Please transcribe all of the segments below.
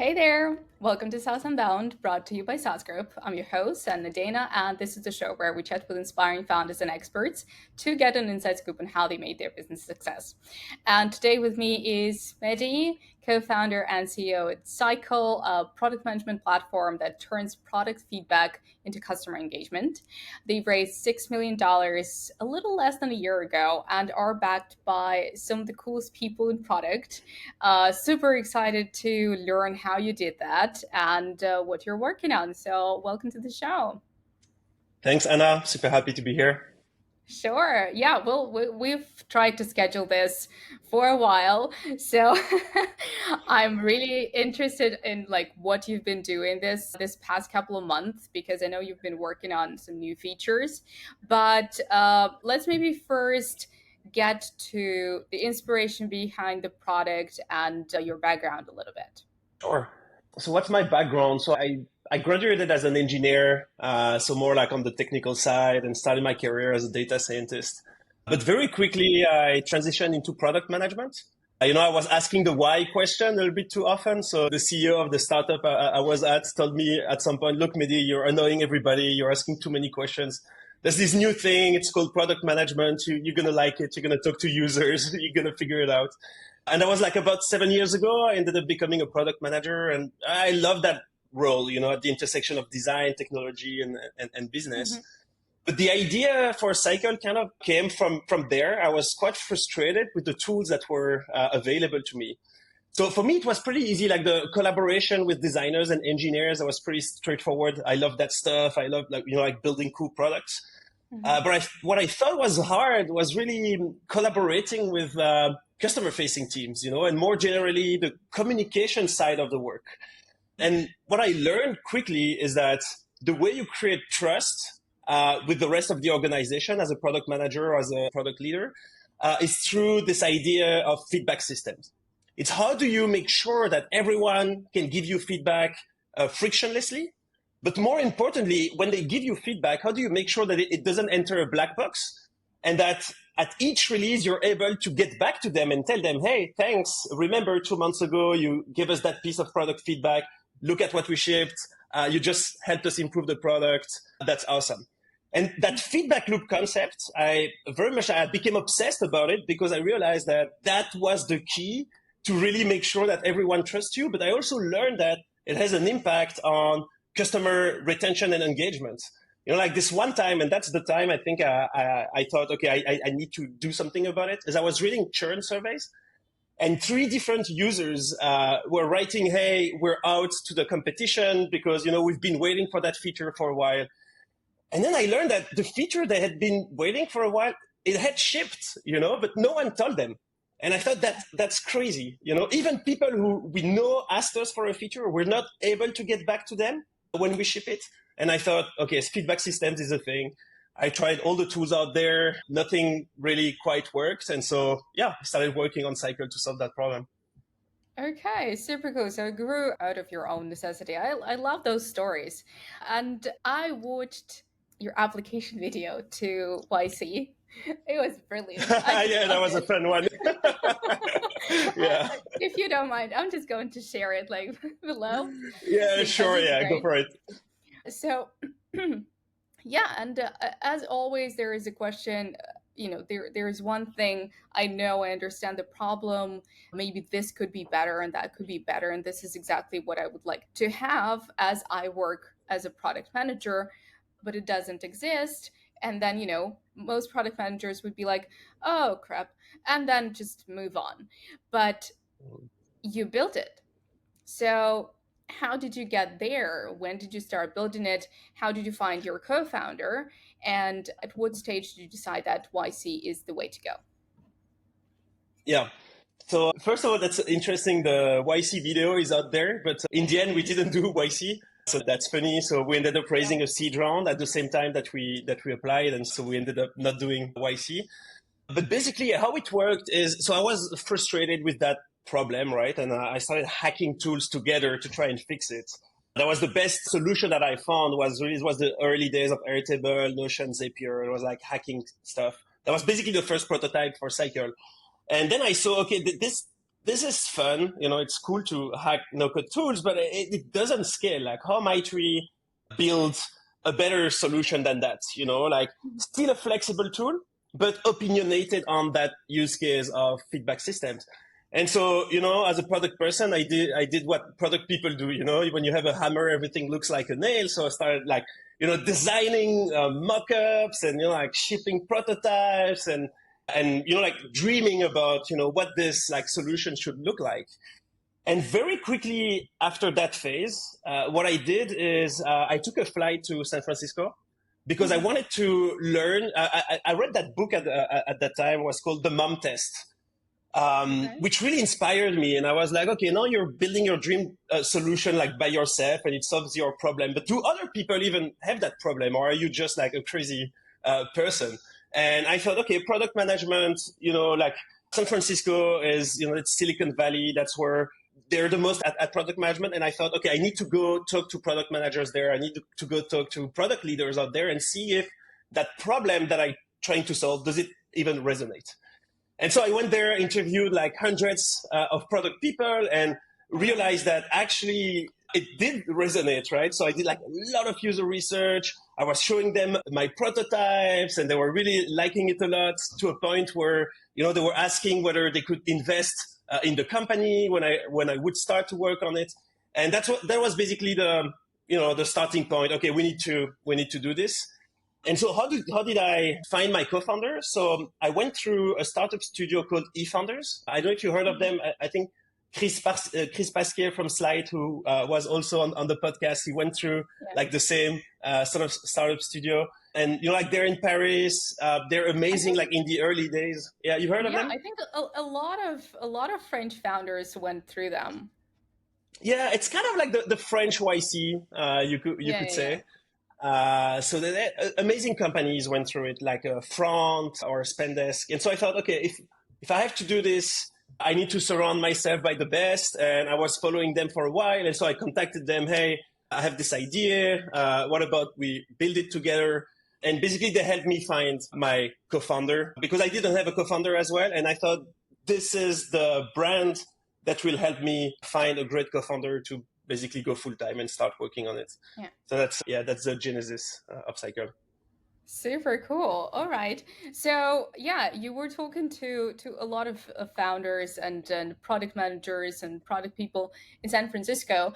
Hey there! Welcome to saas.unbound, brought to you by saas.group. I'm your host, Anna Dana, and this is the show where we chat with inspiring founders and experts to get an inside scoop on how they made their business success. And today with me is Mehdi, co-founder and CEO at Cycle, a product management platform that turns product feedback into customer engagement. They raised $6 million a little less than a year ago and are backed by some of the coolest people in product. Super excited to learn how you did that and what you're working on. So, welcome to the show. Thanks, Anna. Super happy to be here. Sure. Yeah. Well, we've tried to schedule this for a while, so I'm really interested in like what you've been doing this past couple of months because I know you've been working on some new features. But let's maybe first get to the inspiration behind the product and your background a little bit. Sure. So what's my background? So I graduated as an engineer, so more like on the technical side, and started my career as a data scientist. But very quickly, I transitioned into product management. I was asking the why question a little bit too often. So the CEO of the startup I was at told me at some point, look, Mehdi, you're annoying everybody. You're asking too many questions. There's this new thing. It's called product management. You're going to like it. You're going to talk to users. You're going to figure it out. And that was like about 7 years ago. I ended up becoming a product manager. And I love that role, at the intersection of design, technology, and business. Mm-hmm. But the idea for Cycle kind of came from there. I was quite frustrated with the tools that were available to me. So for me, it was pretty easy. Like the collaboration with designers and engineers, that was pretty straightforward. I love that stuff. I love like building cool products. Mm-hmm. But what I thought was hard was really collaborating with customer-facing teams, and more generally the communication side of the work. And what I learned quickly is that the way you create trust with the rest of the organization as a product manager or as a product leader is through this idea of feedback systems. It's how do you make sure that everyone can give you feedback frictionlessly? But more importantly, when they give you feedback, how do you make sure that it doesn't enter a black box and that at each release, you're able to get back to them and tell them, hey, thanks. Remember 2 months ago, you gave us that piece of product feedback. Look at what we shipped. You just helped us improve the product. That's awesome. And that feedback loop concept, I became obsessed about it because I realized that was the key to really make sure that everyone trusts you. But I also learned that it has an impact on customer retention and engagement. Like this one time, and that's the time I think I thought, okay, I need to do something about it. As I was reading churn surveys, and 3 different users were writing, hey, we're out to the competition because, we've been waiting for that feature for a while. And then I learned that the feature they had been waiting for a while, it had shipped, but no one told them. And I thought that's crazy. Even people who we know asked us for a feature, we're not able to get back to them when we ship it. And I thought, okay, feedback systems is a thing. I tried all the tools out there. Nothing really quite worked. And so, yeah, I started working on Cycle to solve that problem. Okay, super cool. So it grew out of your own necessity. I love those stories. And I watched your application video to YC. It was brilliant. I just Yeah, that loved was a it. fun one. Yeah. If you don't mind, I'm just going to share it like below Yeah, because sure. it's Yeah, go great. for it. So, yeah, and as always, there is a question. There is one thing I know. I understand the problem. Maybe this could be better, and that could be better, and this is exactly what I would like to have as I work as a product manager, but it doesn't exist. And then most product managers would be like, "Oh crap," and then just move on. But you built it. So, how did you get there? When did you start building it? How did you find your co founder? And at what stage did you decide that YC is the way to go? Yeah. So first of all, that's interesting. The YC video is out there, but in the end, we didn't do YC. So that's funny. So we ended up Yeah. raising a seed round at the same time that we applied, and so we ended up not doing YC. But basically, how it worked is, so I was frustrated with that problem, right? And I started hacking tools together to try and fix it. That was the best solution that I found. Was the early days of Airtable, Notion, Zapier. It was like hacking stuff. That was basically the first prototype for Cycle. And then I saw, okay, this this is fun. It's cool to hack no-code tools, but it doesn't scale. Like, how might we build a better solution than that? Like, still a flexible tool, but opinionated on that use case of feedback systems. And so, as a product person, I did what product people do. When you have a hammer, everything looks like a nail. So I started like, designing mockups and, like shipping prototypes and like dreaming about what this like solution should look like. And very quickly after that phase, what I did is I took a flight to San Francisco because I Mhm. wanted to learn. I read that book at that time, was called The Mom Test, Okay. which really inspired me. And I was like, okay, now you're building your dream solution like by yourself and it solves your problem. But do other people even have that problem? Or are you just like a crazy person? And I thought, okay, product management, like San Francisco is, it's Silicon Valley. That's where they're the most at product management. And I thought, okay, I need to go talk to product managers there. I need to go talk to product leaders out there and see if that problem that I'm trying to solve, does it even resonate? And so I went there, interviewed like hundreds of product people, and Oh, wow. realized that actually it did resonate, right? So I did like a lot of user research. I was showing them my prototypes, and they were really liking it a lot, to a point where they were asking whether they could invest in the company when I would start to work on it. And that was basically the starting point. Okay, we need to do this. And so how did I find my co-founder? So I went through a startup studio called eFounders. I don't know if you heard of Mhm. them. I think Chris Pasquier from Slide, who was also on the podcast, he went through Yeah. like the same sort of startup studio. And like they're in Paris. They're I amazing. think Like in the early days. Yeah, you heard of yeah, them? I think a lot of French founders went through them. Yeah, it's kind of like the French YC. You Yeah, could yeah, yeah. say. So amazing companies went through it, like Front or Spendesk. And so I thought, okay, if I have to do this, I need to surround myself by the best. And I was following them for a while. And so I contacted them. Hey, I have this idea. What about we build it together? And basically they helped me find my co-founder, because I didn't have a co-founder as well. And I thought, this is the brand that will help me find a great co-founder to basically go full time and start working on it. Yeah. So that's the genesis of Cycle. Super cool. All right. So yeah, you were talking to a lot of founders and product managers and product people in San Francisco.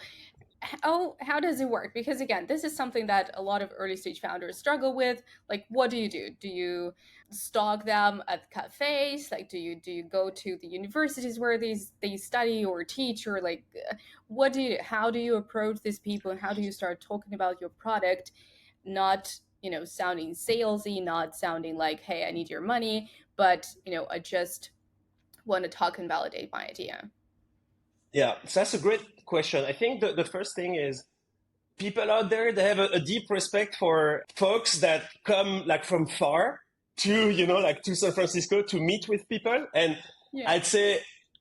How does it work? Because again, this is something that a lot of early stage founders struggle with. Like, what do you do? Do you stalk them at cafes? Like, do you go to the universities where they study or teach, or like, what do you? How do you approach these people, and how do you start talking about your product, not sounding salesy, not sounding like, hey, I need your money, but I just want to talk and validate my idea. Yeah, so that's a great question. I think the first thing is, people out there, they have a deep respect for folks that come like from far to, like to San Francisco to meet with people. And Yeah. I'd say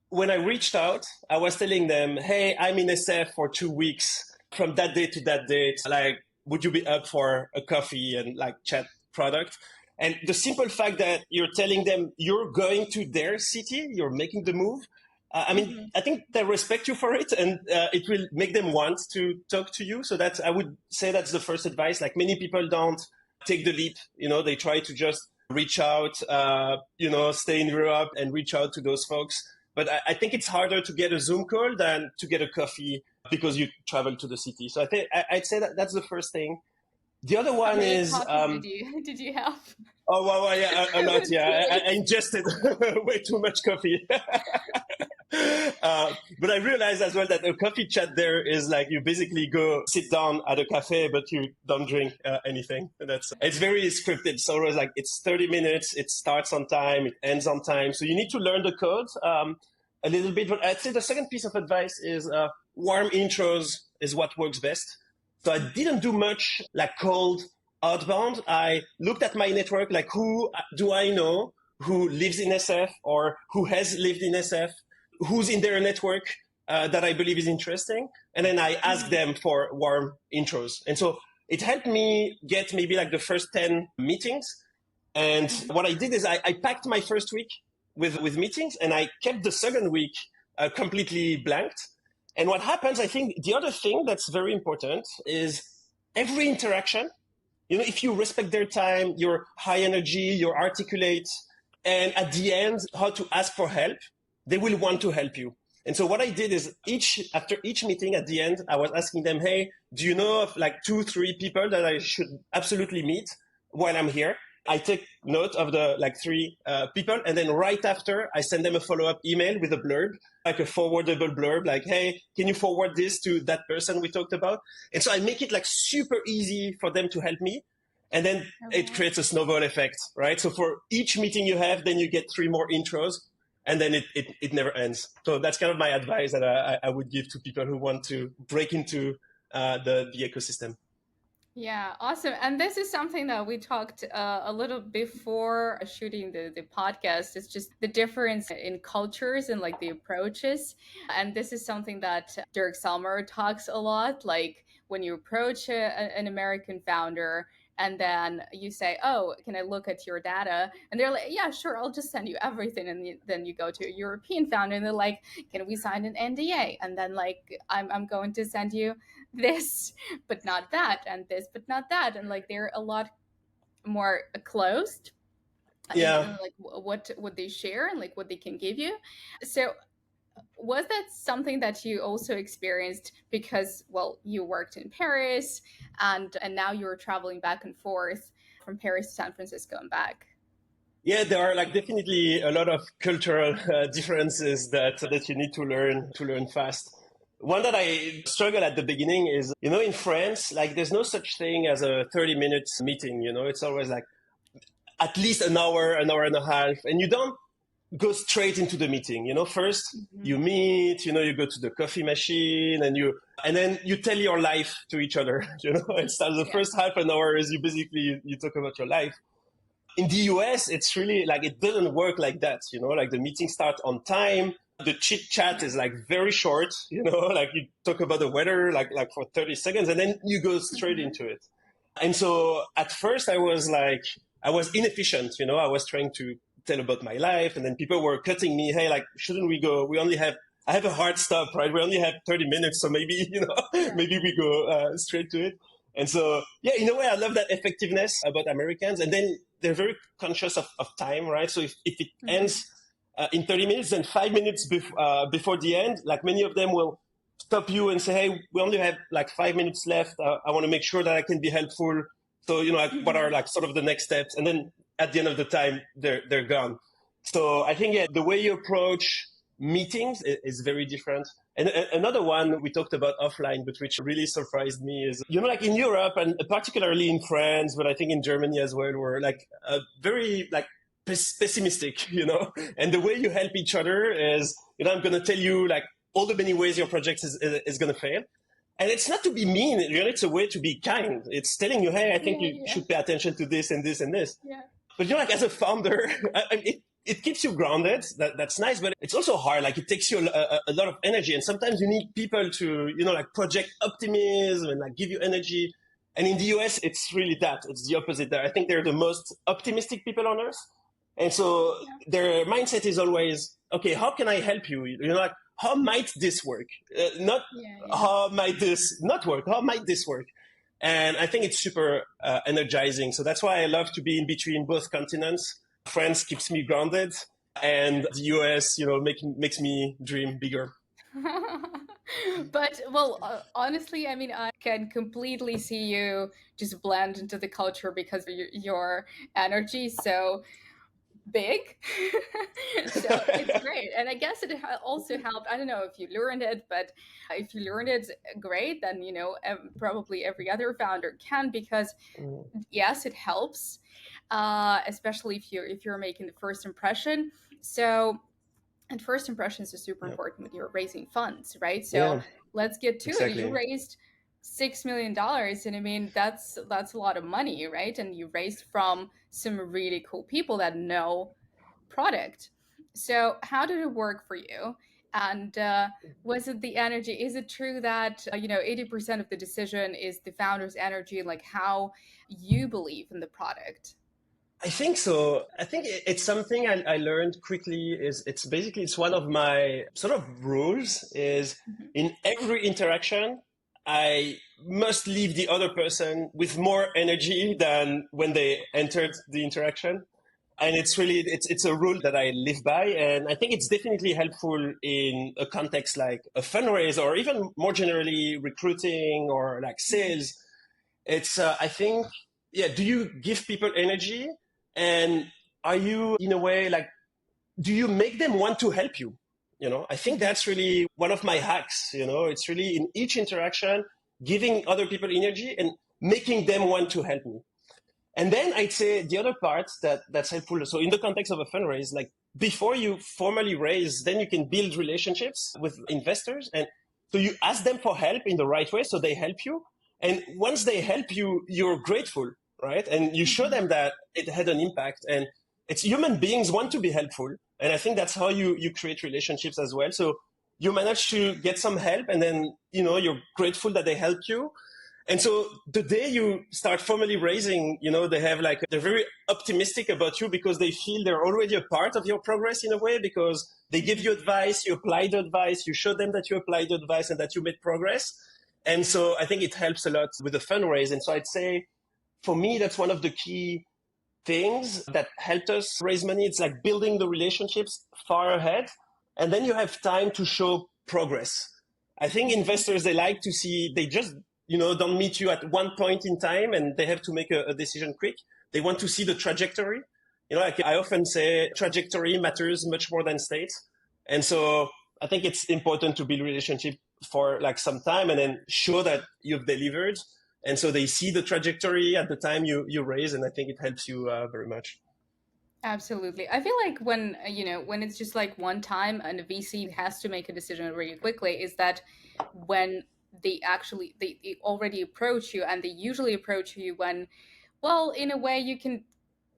when I reached out, I was telling them, hey, I'm in SF for 2 weeks from that date to that date. Like, would you be up for a coffee and like chat product? And the simple fact that you're telling them you're going to their city, you're making the move. I mean, Hmm. I think they respect you for it, and it will make them want to talk to you. So I would say that's the first advice. Like, many people don't take the leap. They try to just reach out, stay in Europe and reach out to those folks. But I think it's harder to get a Zoom call than to get a coffee because you travel to the city. So I'd say that that's the first thing. The other How one many is, coffees did you have? oh, wow, wow, yeah, a lot. In Yeah, two I weeks. ingested way too much coffee. But I realized as well that a coffee chat there is like, you basically go sit down at a cafe, but you don't drink anything. It's very scripted. So always like, it's 30 minutes. It starts on time. It ends on time. So you need to learn the code a little bit. But I'd say the second piece of advice is warm intros is what works best. So I didn't do much like cold outbound. I looked at my network, like, who do I know who lives in SF or who has lived in SF, who's in their network that I believe is interesting. And then I ask Mhm. them for warm intros. And so it helped me get maybe like the first 10 meetings. And Mhm. what I did is I packed my first week with meetings, and I kept the second week completely blanked. And what happens, I think, the other thing that's very important is every interaction. If you respect their time, you're high energy, you're articulate, and at the end, how to ask for help, they will want to help you. And so what I did is after each meeting at the end, I was asking them, hey, do you know of like 2, 3 people that I should absolutely meet while I'm here? I take note of the like 3 people, and then right after I send them a follow-up email with a blurb, like a forwardable blurb, like, hey, can you forward this to that person we talked about? And so I make it like super easy for them to help me. And then it creates a snowball effect, right? So for each meeting you have, then you get 3 more intros, and then it never ends. So that's kind of my advice that I would give to people who want to break into the ecosystem. Yeah, awesome. And this is something that we talked a little before shooting the podcast. It's just the difference in cultures and like the approaches. And this is something that Dirk Salmer talks a lot. Like when you approach an American founder and then you say, oh, can I look at your data? And they're like, yeah, sure, I'll just send you everything. And then you go to a European founder and they're like, can we sign an NDA? And then like, I'm going to send you this but not that, and this but not that, and like they're a lot more closed Yeah. in like what they share and like what they can give you. So was that something that you also experienced because, well, you worked in Paris and now you're traveling back and forth from Paris to San Francisco and back? Yeah, there are like definitely a lot of cultural differences that you need to learn fast. One that I struggle at the beginning is, in France, like there's no such thing as a 30 minutes meeting, it's always like at least an hour and a half, and you don't go straight into the meeting. First Mm-hmm. you meet, you go to the coffee machine, and then you tell your life to each other. And so the Yeah. first half an hour is you talk about your life. In the US, it's really like it doesn't work like that. Like the meeting starts on time. The chit chat Yeah. is like very short. Like you talk about the weather like for 30 seconds, and then you go straight Mm-hmm. into it. And so at first I was inefficient. I was trying to tell about my life, and then people were cutting me. Hey, like, shouldn't we go? I have a hard stop, right? We only have 30 minutes, so maybe, Yeah. maybe we go straight to it. And so, yeah, in a way, I love that effectiveness about Americans. And then they're very conscious of time, right? So if it Mm-hmm. ends in 30 minutes, then 5 minutes before the end, like many of them will stop you and say, hey, we only have like 5 minutes left. I want to make sure that I can be helpful. So, like, what are Mm-hmm. like sort of the next steps? And then at the end of the time, they're gone. So I think, yeah, the way you approach meetings is very different. And another one we talked about offline, but which really surprised me is, like in Europe and particularly in France, but I think in Germany as well, we're like very like pessimistic, and the way you help each other is, I'm going to tell you like all the many ways your project is going to fail. And it's not to be mean, it's a way to be kind. It's telling you, hey, I think Yeah. you Yeah. should pay attention to this and this and this. Yeah. But like as a founder, it keeps you grounded. That's nice, but it's also hard. Like it takes you a lot of energy, and sometimes you need people to like project optimism and like give you energy. And in the US, it's really that. It's the opposite there. I think they're the most optimistic people on earth, and so Yeah. their mindset is always, okay, how can I help you? Like, how might this work? Not Yeah. Yeah. how might this not work? How might this work? And I think it's super energizing. So that's why I love to be in between both continents. France keeps me grounded, and the US, makes me dream bigger. But well, honestly, I mean, I can completely see you just blend into the culture because of your energy so big. So it's great, and I guess it also helped. I don't know if you learned it, but if you learned it, great. Then probably every other founder can, because Mm, yes, it helps, especially if you're making the first impression. So, and first impressions are super yeah, important when you're raising funds, right? So yeah, let's get to it. You exactly. raised $6 million, and I mean that's a lot of money, right? And you raised from some really cool people that know product. So how did it work for you? And was it the energy? Is it true that 80% of the decision is the founder's energy, like how you believe in the product? I think so. I think it's something I learned quickly. Is it's basically it's one of my sort of rules. Is Mhm. in every interaction, I must leave the other person with more energy than when they entered the interaction. And it's really it's a rule that I live by, and I think it's definitely helpful in a context like a fundraise or even more generally recruiting or like Mhm. sales. It's I think, yeah, do you give people energy, and are you in a way like, do you make them want to help you? I think Mhm. that's really one of my hacks. It's really in each interaction giving other people energy and making them want to help me. And then I'd say the other part that's helpful. So in the context of a fundraise, like before you formally raise, then you can build relationships with investors. And so you ask them for help in the right way. So they help you. And once they help you, you're grateful, right? And you show Mhm. them that it had an impact. And it's human beings want to be helpful. And I think that's how you create relationships as well. So you manage to get some help, and then, you're grateful that they helped you. And so the day you start formally raising, they have like, they're very optimistic about you because they feel they're already a part of your progress in a way, because they give Mhm. you advice, you apply the advice, you show them that you applied the advice and that you made progress. And so I think it helps a lot with the fundraise. And so I'd say for me, that's one of the key things that helped us raise money. It's like building the relationships far ahead. And then you have time to show progress. I think Mhm. investors, they like to see, they just, don't meet you at one point in time and they have to make a decision quick. They want to see the trajectory. Like I often say, trajectory matters much more than state. And so I think it's important to build relationship for like some time and then show that you've delivered, and so they see the trajectory at the time you raise, and I think it helps you very much. Absolutely. I feel like when, when it's just like one time and a VC has to make a decision really quickly, is that when they already approach you, and they usually approach you when, well, in a way you can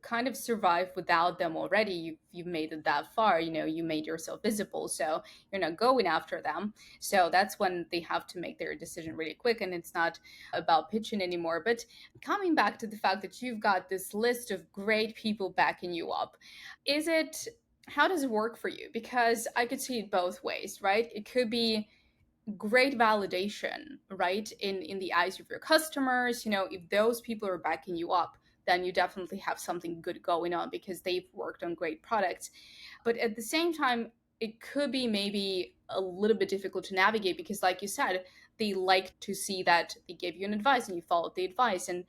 kind of survive without them already. You've made it that far, you made yourself visible, so you're not going after them. So that's when they have to make their decision really quick, and it's not about pitching anymore. But coming back to the fact that you've got this list of great people backing you up, is it how does it work for you? Because I could see it both ways, right? It could be great validation, right, in the eyes of your customers. If those people are backing you up, then you definitely have something good going on because they've worked on great products. But at the same time, it could be maybe a little bit difficult to navigate because, like you said, they like to see that they gave you an advice and you followed the advice. And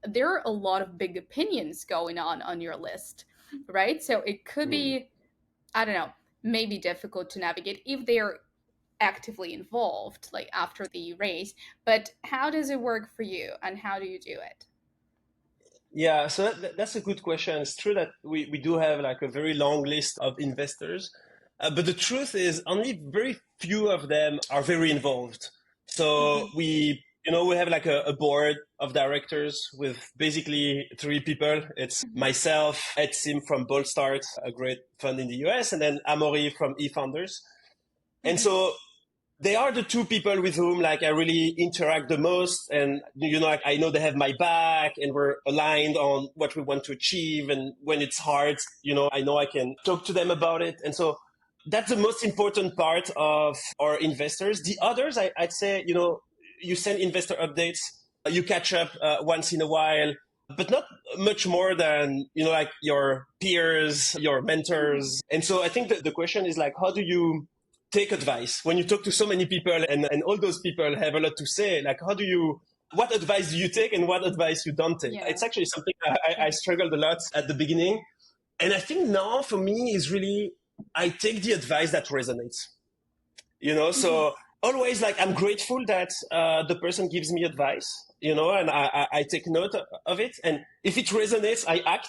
there are a lot of big opinions going on your list, right? So it could Mm. be, I don't know, maybe difficult to navigate if they're actively involved, like after the race. But how does it work for you, and how do you do it? Yeah, so that's a good question. It's true that we do have like a very long list of investors, but the truth is only very few of them are very involved. So Mm-hmm. we have like a board of directors with basically three people. It's Mm-hmm. myself, Ed Sim from Bold Start, a great fund in the US, and then Amaury from eFounders. And Mm-hmm. so they are the two people with whom like I really interact the most, and like I know they have my back and we're aligned on what we want to achieve, and when it's hard, I know I can talk to them about it. And so that's the most important part of our investors. The others, I'd say, you send investor updates, you catch up once in a while, but not much more than like your peers, your Mm-hmm. mentors. And so I think that the question is like, how do you take advice when you talk to so many people, and all those people have a lot to say? Like, what advice do you take and what advice you don't take? Yeah. It's actually something I struggled a lot at the beginning. And I think now for me is really, I take the advice that resonates, Mm-hmm. so always like I'm grateful that the person gives me advice, and I take note of it. And if it resonates, I act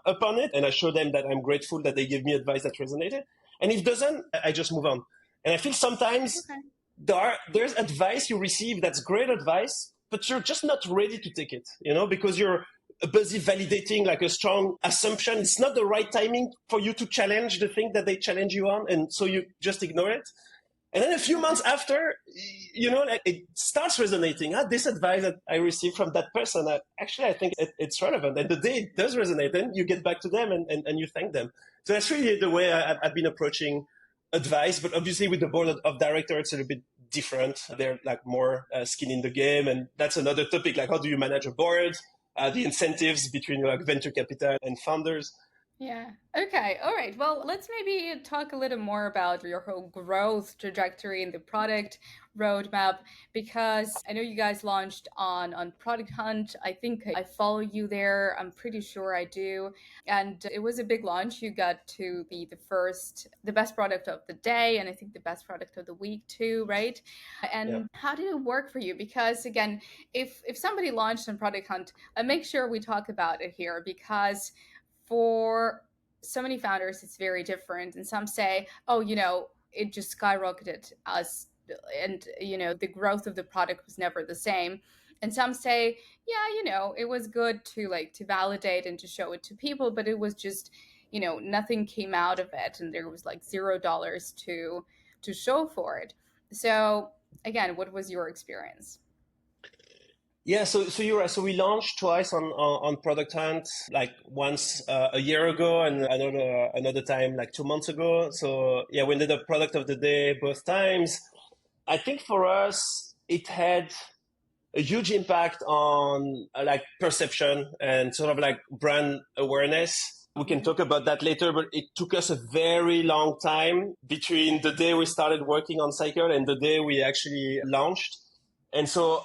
upon it, and I show them that I'm grateful that they give me advice that resonated. And if it doesn't, I just move on. And I feel sometimes Okay. there's advice you receive that's great advice, but you're just not ready to take it, because you're busy validating like a strong assumption. It's not the right timing for you to challenge the thing that they challenge you on, and so you just ignore it. And then a few months after, like it starts resonating. This advice that I received from that person, actually, I think it's relevant. And the day it does resonate, then you get back to them and you thank them. So that's really the way I've been approaching advice. But obviously, with the board of directors, it's a little bit different. They're like more skin in the game. And that's another topic. Like, how do you manage a board? The incentives between like venture capital and founders. Yeah. Okay. All right. Well, let's maybe talk a little more about your whole growth trajectory in the product roadmap, because I know you guys launched on Product Hunt. I think I follow you there. I'm pretty sure I do. And it was a big launch. You got to be the best product of the day, and I think the best product of the week too, right? Yeah. And how did it work for you? Because again, if somebody launched on Product Hunt, I make sure we talk about it here, because for so many founders it's very different, and some say, oh, it just skyrocketed us, and the growth of the product was never the same. And some say, yeah, it was good to validate and to show it to people, but it was just, nothing came out of it, and there was like $0 to show for it. So again, what was your experience? Yeah, so you're right. So we launched twice on Product Hunt, like once a year ago and another time like 2 months ago. So yeah, we ended up product of the day both times. I think for us, it had a huge impact on like perception and sort of like brand awareness. We can Mhm. talk about that later, but it took us a very long time between the day we started working on Cycle and the day we actually launched. And so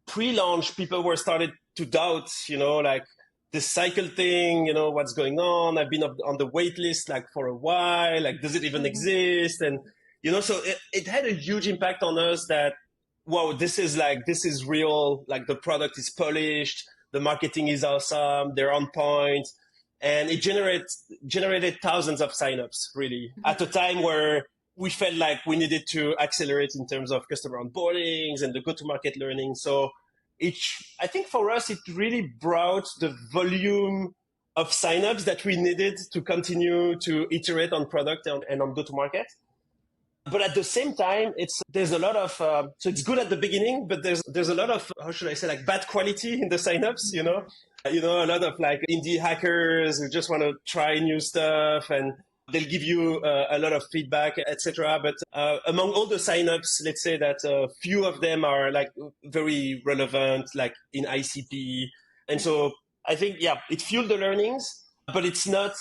pre-launch, people were started to doubt, like this Cycle thing, what's going on. I've been on the wait list like for a while. Like, does it even Mhm. exist? And so it had a huge impact on us that, wow, this is real. Like the product is polished, the marketing is awesome, they're on point, and it generated thousands of signups really Mhm. at a time where we felt like we needed to accelerate in terms of customer onboardings and the go-to-market learning. So it, I think for us, it really brought the volume of signups that we needed to continue to iterate on product and on go-to-market. But at the same time, there's a lot of so it's good at the beginning, but there's a lot of, how should I say, like bad quality in the signups. Mhm. A lot of like indie hackers who just want to try new stuff, and they'll give you a lot of feedback, etc. But among all the signups, let's say that few of them are like very relevant, like in ICP, and Mhm. so I think yeah, it fueled the learnings, but it's not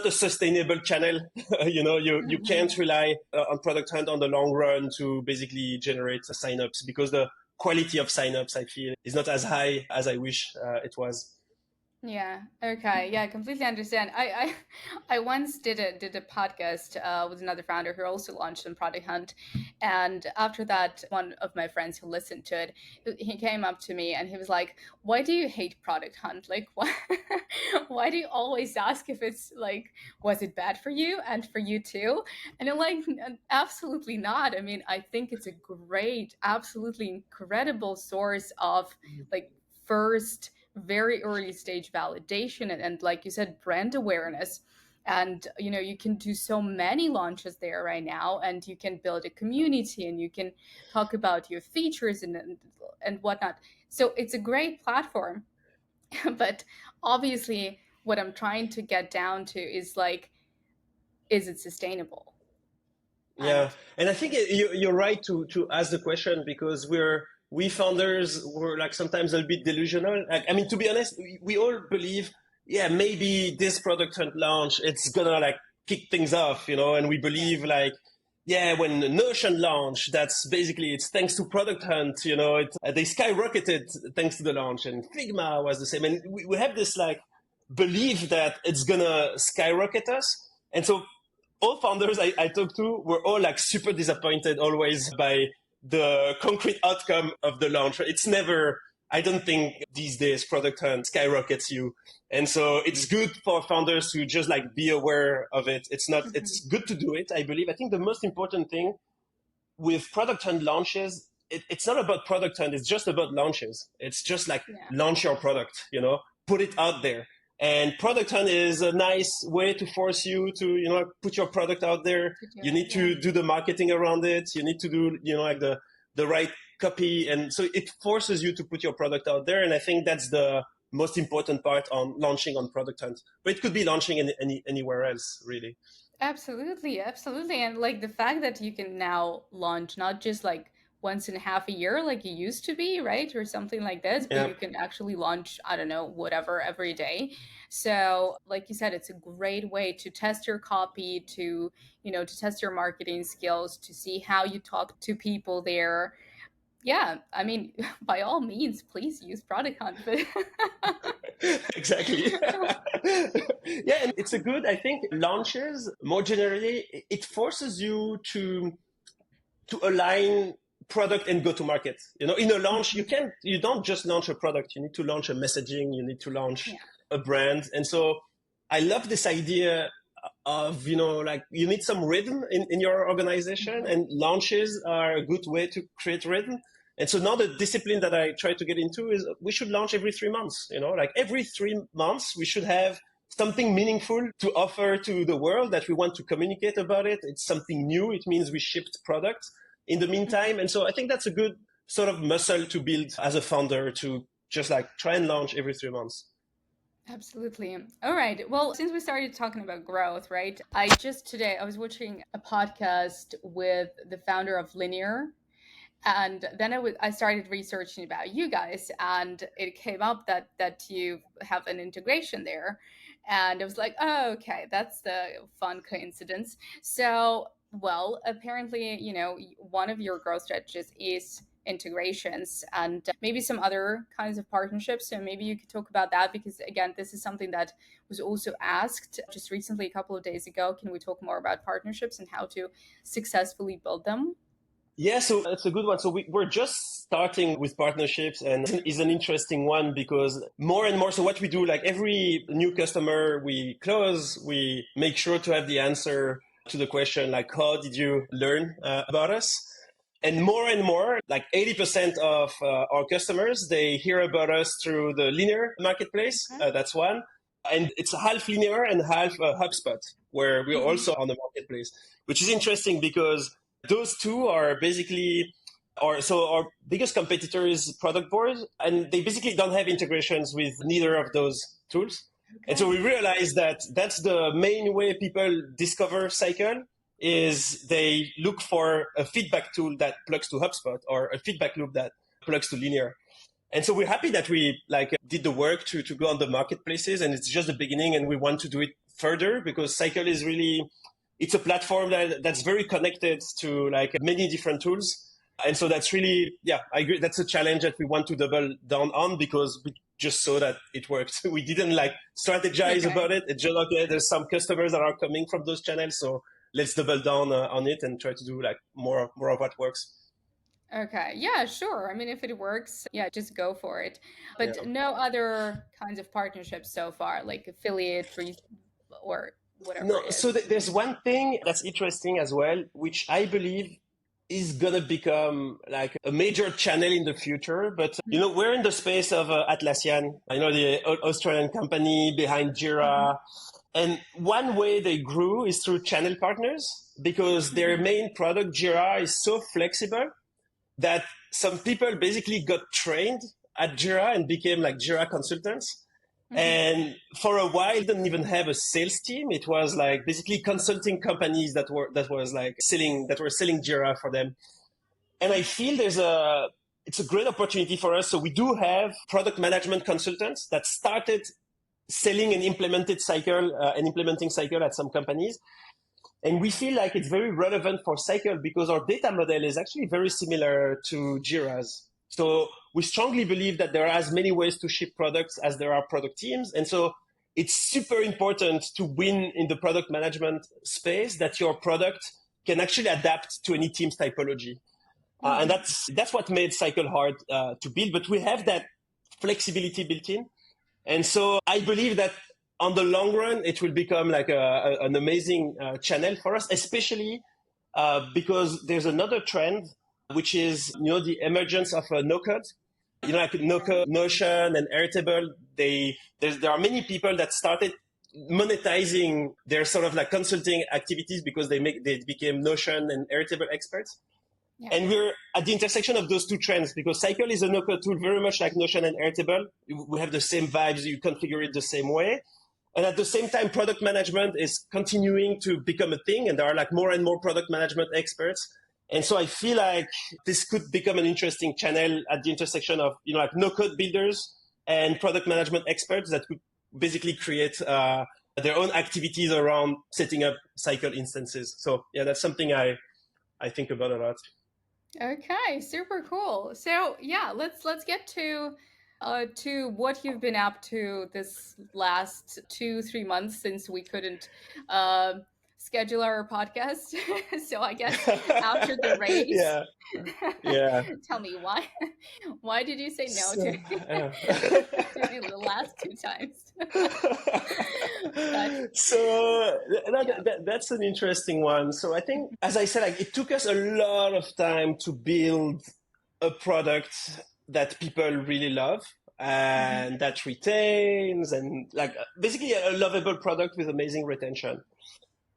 a sustainable channel. You Mhm. can't rely on Product Hunt on the long run to basically generate signups, because the quality of signups, I feel, is not as high as I wish it was. Yeah. Okay. Yeah, I completely understand. I once did a podcast with another founder who also launched on Product Hunt, and after that, one of my friends who listened to it, he came up to me and he was like, "Why do you hate Product Hunt? Like, why why do you always ask if it's like, was it bad for you and for you too?" And I'm like, Absolutely not. I mean, I think it's a great, absolutely incredible source of like first very early stage validation and like you said, brand awareness. And you can do so many launches there right now, and you can build a community, and you can talk about your features and whatnot. So it's a great platform. But obviously what I'm trying to get down to is like, is it sustainable? Yeah, And and I think you're right to ask the question, because we founders were like sometimes a little bit delusional. Like, I mean, to be honest, we all believe, yeah, maybe this product hunt launch, it's gonna like kick things off, and we yeah. believe like, yeah, when Notion launched, that's basically it's thanks to Product Hunt, they skyrocketed thanks to the launch, and Figma was the same, and we have this like belief that it's gonna skyrocket us, and so all founders I talked to were all like super disappointed always by the concrete outcome of the launch. It's never, I don't think these days Product Hunt skyrockets you. And so it's good for founders to just like be aware of it. It's good to do it, I believe. I think the most important thing with Product Hunt launches, it's not about Product Hunt, it's just about launches. It's just like Yeah. launch your product, put it out there. And product hunt is a nice way to force you to, put your product out there. To do You it, need yeah. to do the marketing around it. You need to do, like the right copy. And so it forces you to put your product out there. And I think that's the most important part on launching on product hunt. But it could be launching anywhere else, really. Absolutely, absolutely. And like the fact that you can now launch not just like once in a half a year like you used to be, right? Or something like this, but Yeah. you can actually launch, I don't know, whatever every day. So, like you said, it's a great way to test your copy, to, to test your marketing skills, to see how you talk to people there. Yeah, I mean, by all means, please use Product Hunt. But Exactly. Yeah, and it's a good, I think, launches more generally, it forces you to align product and go to market. In a launch, you don't just launch a product. You need to launch a messaging. You need to launch yeah. a brand. And so I love this idea of, like you need some rhythm in your organization, Mhm. and launches are a good way to create rhythm. And so now the discipline that I try to get into is we should launch every 3 months, like every 3 months we should have something meaningful to offer to the world that we want to communicate about it. It's something new. It means we shipped product in the Mhm. meantime. And so I think that's a good sort of muscle to build as a founder, to just like try and launch every 3 months. Absolutely. All right. Well, since we started talking about growth, right? Today I was watching a podcast with the founder of Linear, and then I started researching about you guys, and it came up that you have an integration there, and it was like, oh, okay, that's the fun coincidence. So, well, apparently, one of your growth strategies is integrations and maybe some other kinds of partnerships. So maybe you could talk about that, because again, this is something that was also asked just recently, a couple of days ago. Can we talk more about partnerships and how to successfully build them? Yeah, so that's a good one. So we're just starting with partnerships, and is an interesting one because more and more. So what we do, like every new customer we close, we make sure to have the answer to the question, like, how did you learn about us? And more, like 80% of our customers, they hear about us through the linear marketplace. Okay. That's one. And it's half linear and half HubSpot, where we're Mhm. also on the marketplace, which is interesting because those two are basically, our biggest competitor is product board, and they basically don't have integrations with neither of those tools. And so Okay. we realized that that's the main way people discover Cycle, is they look for a feedback tool that plugs to HubSpot, or a feedback loop that plugs to linear. And so we're happy that we like did the work to go on the marketplaces, and it's just the beginning, and we want to do it further because Cycle is really, it's a platform that's very connected to like many different tools. And so that's really, yeah, I agree. That's a challenge that we want to double down on because we just saw that it worked. We didn't like strategize Okay. about it. It's just, okay, there's some customers that are coming from those channels. So let's double down on it and try to do like more of what works. Okay. Yeah, sure. I mean, if it works, yeah, just go for it. Yeah. But no other kinds of partnerships so far, like affiliate or whatever No, it so is. there's one thing that's interesting as well, which I believe is gonna become like a major channel in the future. But we're in the space of Atlassian, the Australian company behind Mhm. Jira. And one way they grew is through channel partners because their Mhm. main product, Jira, is so flexible that some people basically got trained at Jira and became like Jira consultants. Mhm. And for a while, didn't even have a sales team. It was like basically consulting companies that were selling Jira for them. And I feel it's a great opportunity for us. So we do have product management consultants that started selling and implementing Cycle at some companies. And we feel like it's very relevant for Cycle because our data model is actually very similar to Jira's. So we strongly believe that there are as many ways to ship products as there are product teams. And so it's super important to win in the product management space that your product can actually adapt to any team's typology. And Mhm. that's what made Cycle hard to build. But we have that flexibility built in. And so I believe that on the long run, it will become like an amazing channel for us, especially because there's another trend, which is, the emergence of no code. Like Notion and Airtable, there are many people that started monetizing their sort of like consulting activities because they became Notion and Airtable experts. Yeah. And we're at the intersection of those two trends because Cycle is a no-code tool very much like Notion and Airtable. We have the same vibes, you configure it the same way. And at the same time, product management is continuing to become a thing, and there are like more and more product management experts. And so I feel like this could become an interesting channel at the intersection of, like no-code builders and product management experts that could basically create their own activities around setting up Cycle instances. So yeah, that's something I think about a lot. Okay, super cool. So yeah, let's get to what you've been up to this last 2-3 months since we couldn't uh, schedule our podcast. So I guess after the race, Yeah, yeah. tell me why. Why did you say no So, to yeah. to the last 2 times? But So yeah. that's an interesting one. So I think, as I said, like, it took us a lot of time to build a product that people really love Mhm. and that retains, and like basically a lovable product with amazing retention.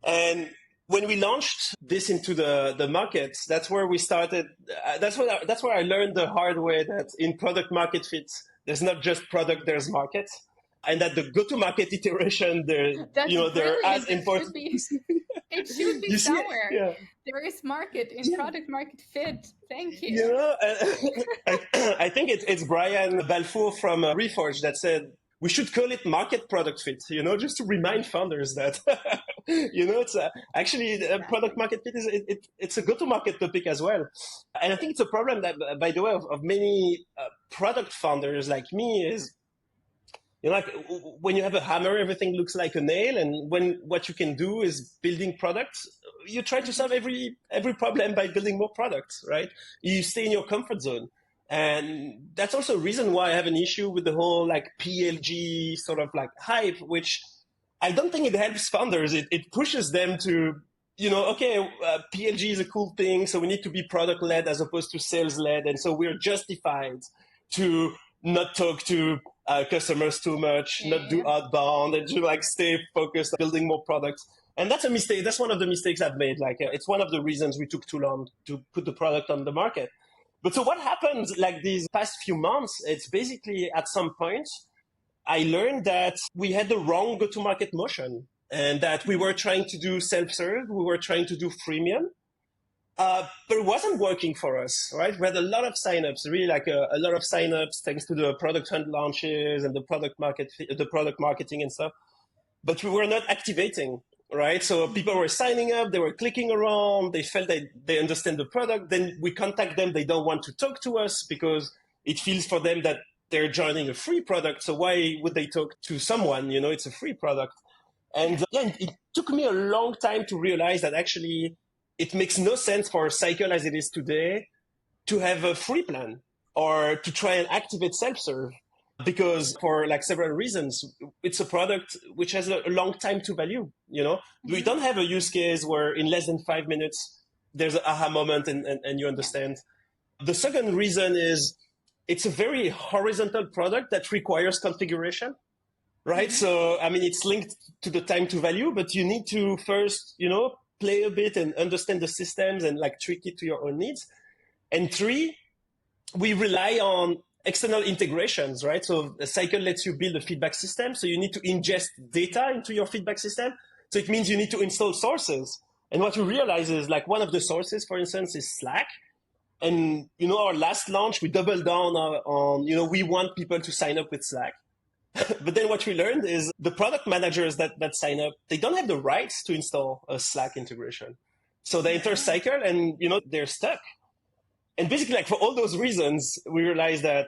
And when we launched this into the markets, that's where we started. That's where I learned the hard way that in product market fit, there's not just product, there's market, and that the go-to-market iteration, That's they're as brilliant. important. It should be You see, somewhere. yeah, There is market in yeah. product market fit. Thank You you. know, I think it's Brian Balfour from Reforge that said we should call it market product fit. Just to remind founders that it's actually product Exactly. market fit it's a go-to-market topic as well. And I think it's a problem that, by the way, of many product founders like me is like when you have a hammer, everything looks like a nail, and when what you can do is building products, you try to Mhm. solve every problem by building more products, right? You stay in your comfort zone, and that's also a reason why I have an issue with the whole like PLG sort of like hype, which I don't think it helps founders. It pushes them to okay, PLG is a cool thing, so we need to be product led as opposed to sales led, and so we're justified to not talk to customers too much, not do Yeah. outbound, and to like stay focused on building more products. And that's a mistake. That's one of the mistakes I've made. Like it's one of the reasons we took too long to put the product on the market. But so what happened like these past few months? It's basically at some point I learned that we had the wrong go-to-market motion, and that we Mhm. were trying to do self-serve, we were trying to do freemium, but it wasn't working for us, right? We had a lot of signups, really like a lot of signups thanks to the product hunt launches and the product marketing and stuff. But we were not activating, right? So people Mhm. were signing up, they were clicking around, they felt that they understand the product. Then we contact them, they don't want to talk to us because it feels for them that they're joining a free product. So why would they talk to someone? It's a free product. Yeah. And yeah, it took me a long time to realize that actually it makes no sense for a cycle as it is today to have a free plan or to try and activate self-serve, because for like several reasons, it's a product which has a long time to value. We Mhm. don't have a use case where in less than 5 minutes there's an aha moment and you Yeah. understand. The second reason is it's a very horizontal product that requires configuration, right? Mhm. So I mean, it's linked to the time to value, but you need to first play a bit and understand the systems and like tweak it to your own needs. And three, we rely on external integrations, right? So the cycle lets you build a feedback system. So you need to ingest data into your feedback system. So it means you need to install sources. And what we realize is like one of the sources, for instance, is Slack. And our last launch, we doubled down on we want people to sign up with Slack. But then what we learned is the product managers that sign up, they don't have the rights to install a Slack integration. So they enter Yeah. cycle and they're stuck. And basically, like for all those reasons, we realized that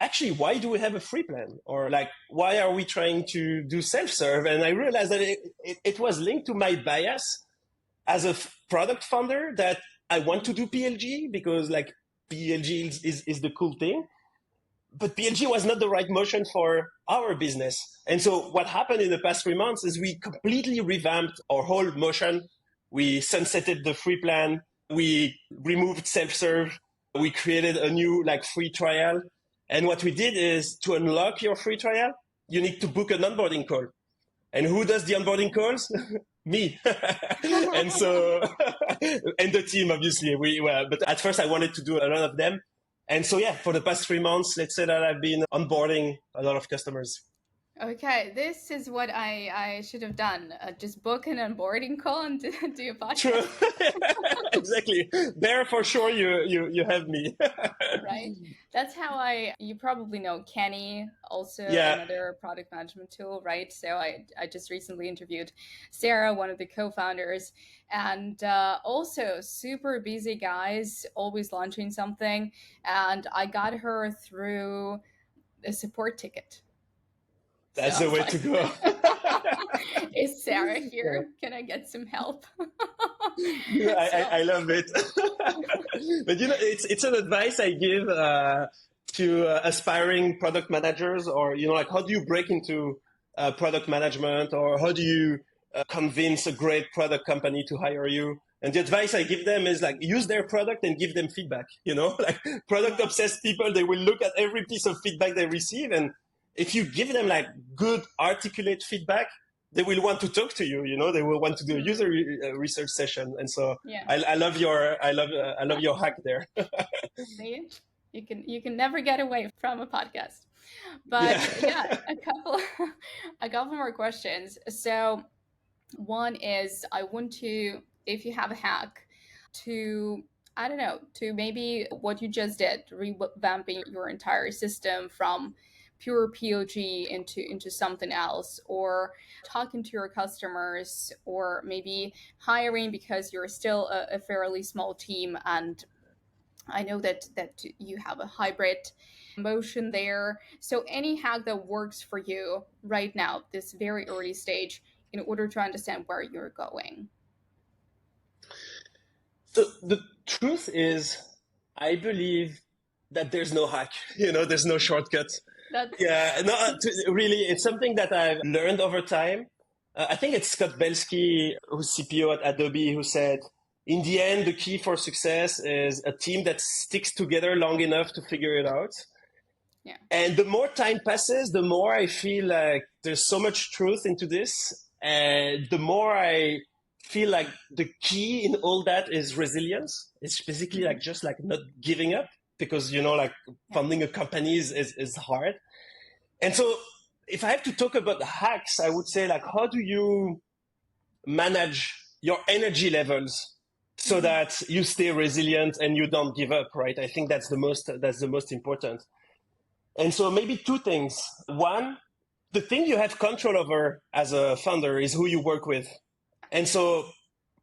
actually, why do we have a free plan? Or like, why are we trying to do self-serve? And I realized that it was linked to my bias as a product founder, that I want to do PLG because like PLG is the cool thing. But PLG was not the right motion for our business. And so what happened in the past 3 months is we completely revamped our whole motion. We sunsetted the free plan. We removed self-serve. We created a new like free trial. And what we did is to unlock your free trial, you need to book an onboarding call. And who does the onboarding calls? Me. And so, and the team, obviously. But at first I wanted to do a lot of them. And so, yeah, for the past 3 months, let's say that I've been onboarding a lot of customers. Okay, this is what I should have done. Just book an onboarding call and do a True. podcast. Exactly. There for sure you have me. Right? That's how you probably know Kenny, also Yeah, another product management tool, right? So I just recently interviewed Sarah, one of the co-founders, and also super busy guys, always launching something. And I got her through a support ticket. So that's I the was way to like, go. is Sarah here? Can I get some help? So I love it. But it's an advice I give to aspiring product managers, or like how do you break into product management, or how do you convince a great product company to hire you? And the advice I give them is like use their product and give them feedback. Like product yeah, obsessed people, they will look at every piece of feedback they receive, and if you give them like good articulate feedback, they will want to talk to you. They will want to do a user research session. And so yeah. I love your hack there. See, you can never get away from a podcast. But Yeah. yeah, a couple a couple more questions. So one is I want to, if you have a hack to, I don't know, to maybe what you just did, revamping your entire system from pure POG into something else, or talking to your customers, or maybe hiring because you're still a fairly small team. And I know that you have a hybrid motion there. So any hack that works for you right now, this very early stage, in order to understand where you're going. So the truth is, I believe that there's no hack. There's no shortcut. That's Yeah, no, really, it's something that I've learned over time. I think it's Scott Belsky, who's CPO at Adobe, who said, in the end, the key for success is a team that sticks together long enough to figure it out. yeah. And the more time passes, the more I feel like there's so much truth into this. And the more I feel like the key in all that is resilience. It's basically Mm-hmm. like just like not giving up, because, like Yeah. founding a company is hard. And so if I have to talk about hacks, I would say like, how do you manage your energy levels so Mm-hmm. that you stay resilient and you don't give up, right? I think that's the most important. And so maybe two things. One, the thing you have control over as a founder is who you work with. And so,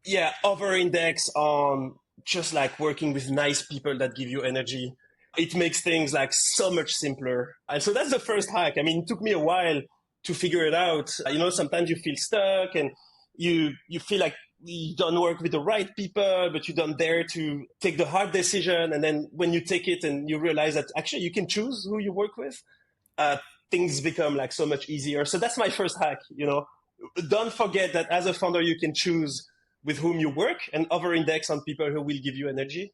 yeah, over index on just like working with nice people that give you energy. It makes things like so much simpler. And so that's the first hack. I mean, it took me a while to figure it out. Sometimes you feel stuck and you feel like you don't work with the right people, but you don't dare to take the hard decision. And then when you take it and you realize that actually you can choose who you work with, uh, things become like so much easier. So that's my first hack. Don't forget that as a founder, you can choose with whom you work and over index on people who will give you energy.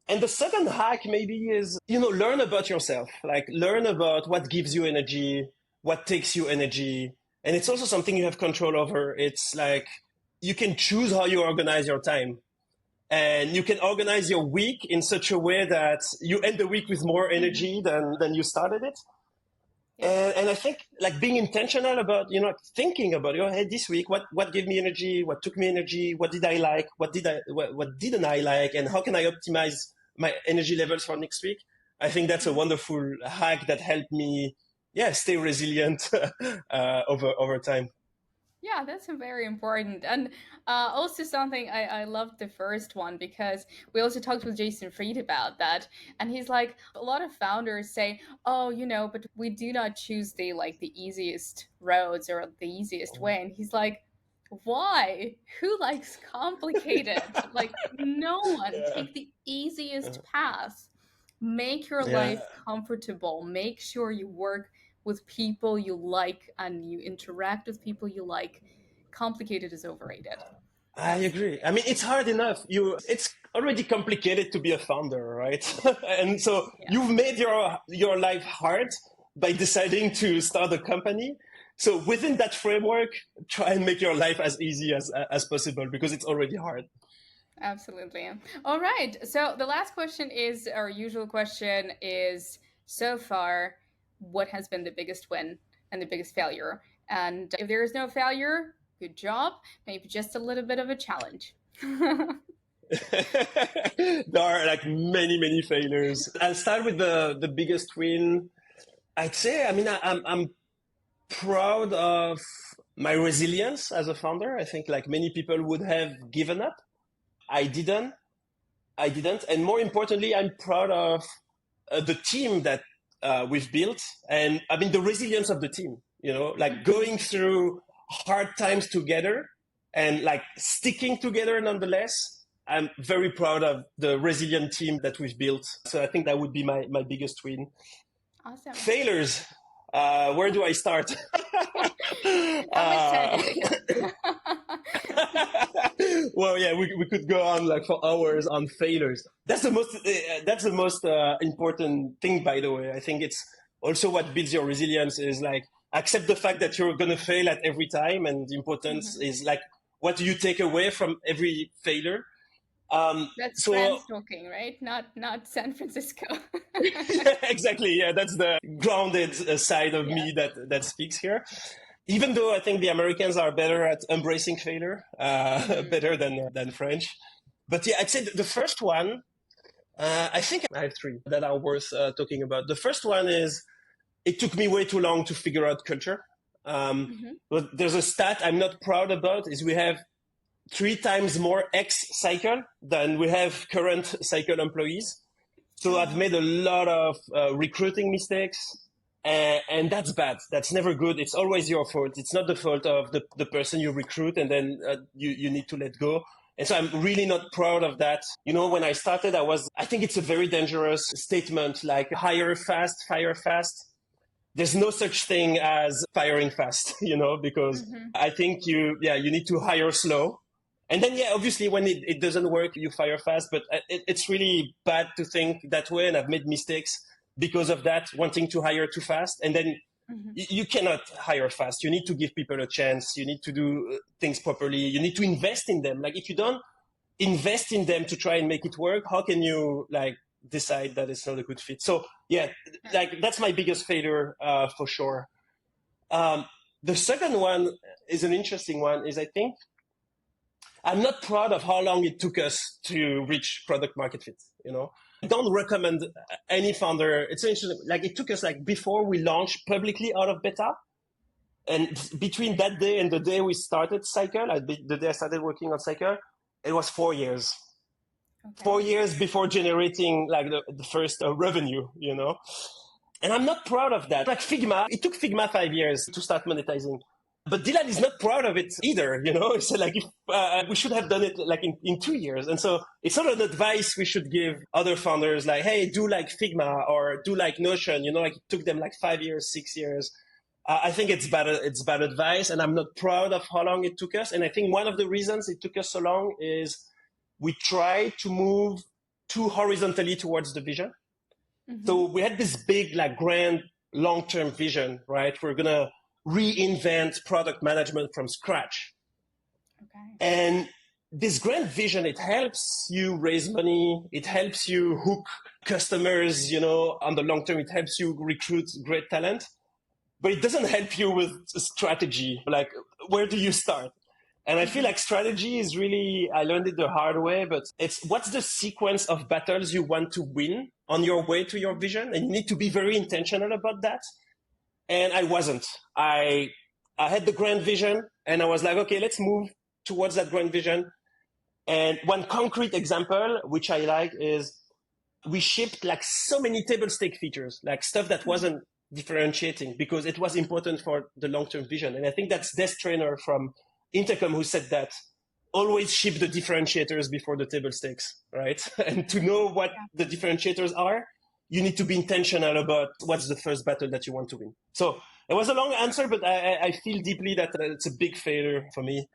And the second hack maybe is, learn about yourself, like learn about what gives you energy, what takes you energy. And it's also something you have control over. It's like you can choose how you organize your time, and you can organize your week in such a way that you end the week with more Mm-hmm. energy than you started it. Yeah. And I think like being intentional about, thinking about, hey, this week, what gave me energy? What took me energy? What did I like? What didn't I like? And how can I optimize my energy levels for next week? I think that's a Mm-hmm. wonderful hack that helped me, yeah, stay resilient over time. Yeah, that's very important. And also something I loved the first one because we also talked with Jason Fried about that. And he's like, a lot of founders say, oh, but we do not choose the easiest roads or the easiest way. And he's like, why? Who likes complicated? Like, no one. Yeah. Take the easiest path. Make your Yeah. life comfortable. Make sure you work with people you like and you interact with people you like. Complicated is overrated. I agree. I mean, it's hard enough. It's already complicated to be a founder, right? And so Yeah, you've made your life hard by deciding to start a company. So within that framework, try and make your life as easy as possible because it's already hard. absolutely. All right. So the last question is our usual question is so far, what has been the biggest win and the biggest failure? And if there is no failure, good job. Maybe just a little bit of a challenge. There are like many failures. I'll start with the biggest win. I'd say, I mean, I'm proud of my resilience as a founder. I think like many people would have given up. I didn't. I didn't. And more importantly, I'm proud of the team that we've built. And I mean, the resilience of the team, like going through hard times together and like sticking together nonetheless. I'm very proud of the resilient team that we've built. So I think that would be my biggest win. Awesome. Failures. Where do I start? How much time do uh, we have? well, yeah, we could go on like for hours on failures. That's the most important thing, by the way. I think it's also what builds your resilience is like accept the fact that you're gonna fail at every time, and the importance Mhm. is like what do you take away from every failure. That's So France talking, right? Not San Francisco. exactly, yeah, that's the grounded side of Yeah. me that speaks here. Even though I think the Americans are better at embracing failure, Hmm. better than French. But yeah, I'd say the first one, I think I have three that are worth talking about. The first one is it took me way too long to figure out culture. Hmm. But there's a stat I'm not proud about is we have 3 times more ex cycle than we have current cycle employees. So Oh I've wow. made a lot of recruiting mistakes, and that's bad. That's never good. It's always your fault. It's not the fault of the person you recruit, and then you need to let go. And so I'm really not proud of that. When I started, I think it's a very dangerous statement, like hire fast, fire fast. There's no such thing as firing fast, because Hmm. I think you need to hire slow. And then, yeah, obviously when it doesn't work, you fire fast, but it's really bad to think that way. And I've made mistakes because of that, wanting to hire too fast. And then Hmm. you cannot hire fast. You need to give people a chance. You need to do things properly. You need to invest in them. Like if you don't invest in them to try and make it work, how can you like decide that it's not a good fit? So yeah, like that's my biggest failure for sure. Um, the second one is an interesting one. Is I think I'm not proud of how long it took us to reach product market fit. I don't recommend any founder. It's interesting. Like it took us like before we launched publicly out of beta, and between that day and the day we started Cycle, the day I started working on Cycle, it was 4 years. four Okay. years before generating like the first revenue. And I'm not proud of that. Like Figma, it took Figma 5 years to start monetizing. But Dylan is not proud of it either. So like if, we should have done it like in 2 years. And so it's not an advice we should give other founders like, hey, do like Figma or do like Notion, like it took them like 5 years, 6 years. I think it's bad advice, and I'm not proud of how long it took us. And I think one of the reasons it took us so long is we tried to move too horizontally towards the vision. Hmm. So we had this big, like grand long-term vision, right? We're going to reinvent product management from scratch. Okay. And this grand vision, it helps you raise money. It helps you hook customers, on the long term. It helps you recruit great talent, but it doesn't help you with strategy. Like, where do you start? And I feel Hmm. like strategy is really, I learned it the hard way, but it's what's the sequence of battles you want to win on your way to your vision? And you need to be very intentional about that. And I wasn't. I had the grand vision and I was like, okay, let's move towards that grand vision. And one concrete example, which I like, is we shipped like so many table stake features, like stuff that Hmm. wasn't differentiating because it was important for the long-term vision. And I think that's Des Trainer from Intercom who said that always ship the differentiators before the table stakes, right? And to know what Yeah. the differentiators are, you need to be intentional about what's the first battle that you want to win. So it was a long answer, but I feel deeply that it's a big failure for me.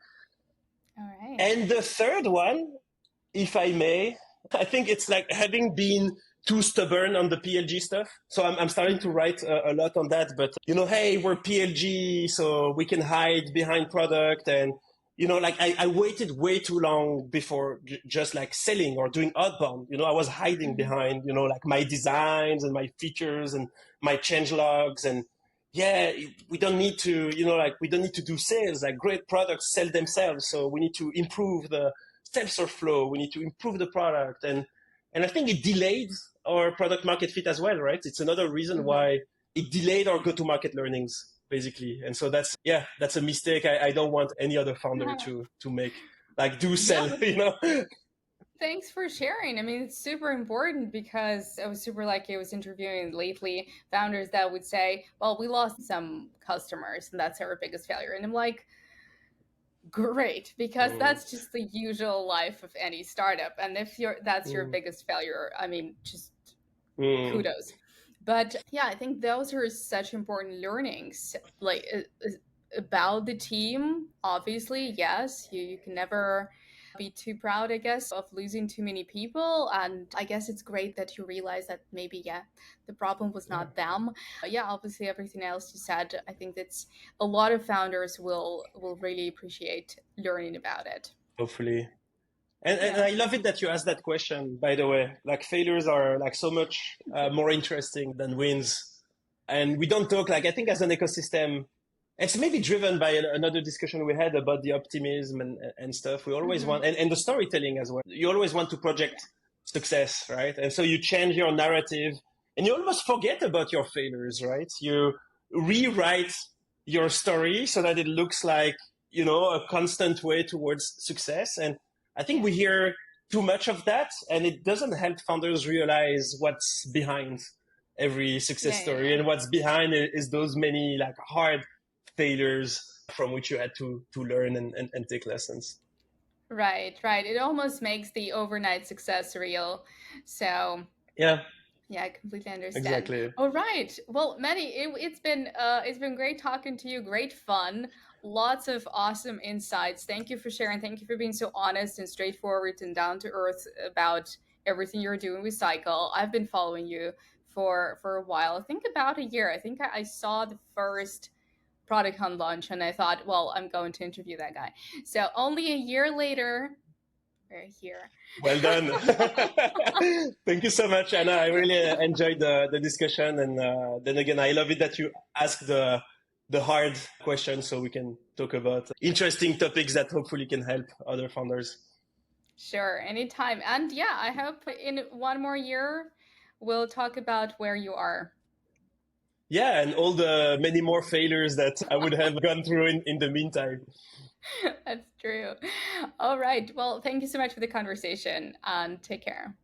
All And the third one, if I may, I think it's like having been too stubborn on the PLG stuff. So I'm starting to write a lot on that. But, hey, we're PLG, so we can hide behind product. And, like I waited way too long before just like selling or doing outbound. I was hiding behind, like my designs and my features and my change logs. And yeah, we don't need to, we don't need to do sales. Like great products sell themselves. So we need to improve the self-serve flow. We need to improve the product. And I think it delayed our product market fit as well, right? It's another reason why it delayed our go-to-market learnings, basically. And so that's a mistake I don't want any other founder to make. Like do Yeah, sell, thanks for sharing. I mean, it's super important because I was super lucky. I was interviewing lately founders that would say, well, we lost some customers and that's our biggest failure. And I'm like, great, because that's just the usual life of any startup. And if that's your biggest failure, I mean, just kudos. But yeah, I think those are such important learnings. Like about the team, obviously, yes, you can never be too proud, I guess, of losing too many people. And I guess it's great that you realize that maybe, yeah, the problem was not them. Yeah, obviously everything else you said, I think that's a lot of founders will really appreciate learning about it. Hopefully. And Yeah. I love it that you asked that question, by the way. Like failures are like so much more interesting than wins. And we don't talk like, I think as an ecosystem, it's maybe driven by another discussion we had about the optimism and stuff. We always want, and the storytelling as well. You always want to project success, right? And so you change your narrative and you almost forget about your failures, right? You rewrite your story so that it looks like, a constant way towards success. And I think we hear too much of that, and it doesn't help founders realize what's behind every success Yeah, story, yeah. and what's behind is those many like hard failures from which you had to learn and take lessons. Right, right. It almost makes the overnight success real. So Yeah, yeah, I completely understand. exactly. All right. Well, Mehdi, it's been great talking to you. Great fun. Lots of awesome insights. Thank you for sharing. Thank you for being so honest and straightforward and down to earth about everything you're doing with Cycle. I've been following you for a while. I think about a year. I think I saw the first product hunt launch and I thought, well, I'm going to interview that guy. So only a year later, we're here. Well done. Thank you so much, Anna. I really enjoyed the discussion. And then again, I love it that you ask the hard questions so we can talk about interesting topics that hopefully can help other founders. Sure, anytime. And yeah, I hope in one more year we'll talk about where you are. Yeah, and all the many more failures that I would have gone through in the meantime. That's true. All right. Well, thank you so much for the conversation and take care.